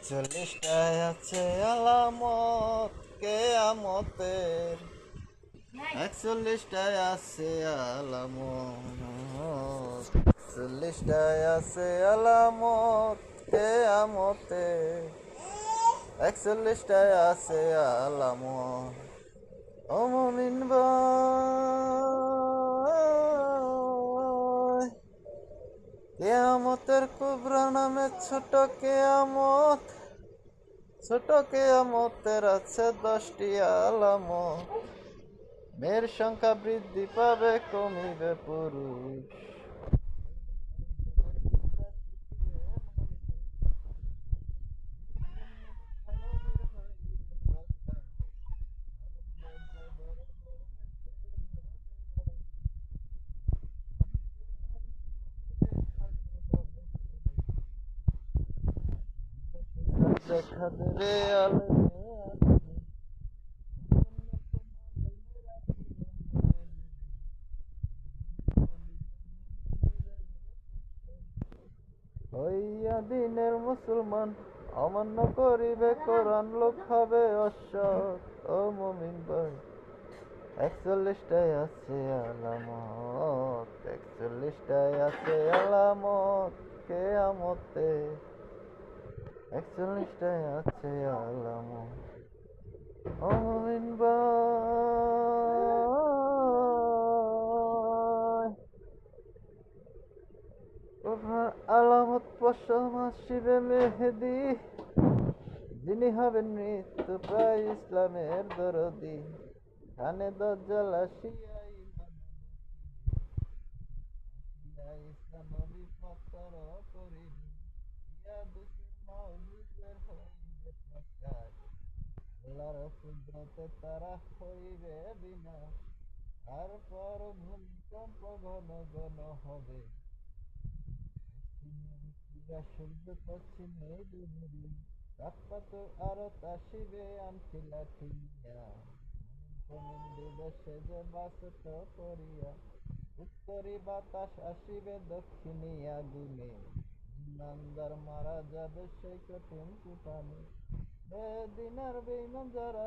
41টায় আছে আলামত কেয়ামতের। 41টায় আছে আলামত, 41টায় আছে আলামত কেয়ামতের। 41টায় আছে আলামত। ও মুমিন ভাই, কেয়ামতের কুবরা নামে ছোট কেয়ামত, ছোট কেয়ামতের আছে 10টি আলামত। মেয়ের সংখ্যা বৃদ্ধি পাবে, কমিবে পুরুষ। দেখা দেবে আলেমে হইয়া দিনের মুসলমান, অমান্য করিবে কোরআন, লোক হবে অসৎ। ও মুমিন ভাই, 41টায় আছে আলামত, 41টায় আছে আলামত কেয়ামতে। 41টায় আছে আলামত। ও মুমিন ভাই, আপনার আলামত পশম আসিবে মেহেদি, যিনি হবেন মৃত্যু প্রায় ইসলামের দরদি। কানে দজ্জাল আসিয়া ইসলাম নবী প্রচার করিবে, ইয়া দুঃখের মওজুদের হইবে প্রকাশ। আল্লাহর কুদরতে তারা হইবে বিনাশ, তারপর ভূমিকম্প ঘন ঘন হবে। সূর্য পশ্চিমে ডুবিবে, তাপমাত্র আরো আসিবে আনখিলা ঠিলিয়া। দিবসে যে বাসত করিয়া, উত্তরি বাতাস আসিবে দক্ষিণী আগুনে। ইমানদার মারা যাবে সেই কঠিন তুফানে। বেদিনার বেঈমান যারা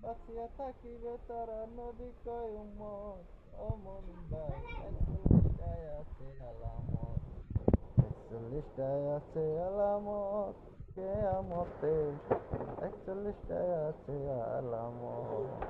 বাঁচিয়া থাকিবে তারা, নবী কয় উম্মত। ও মুমিন ভাই, 41টায় আছে আলামত, 41টায় আছে আলামত কেয়ামতে। 41টায় আছে আলামত।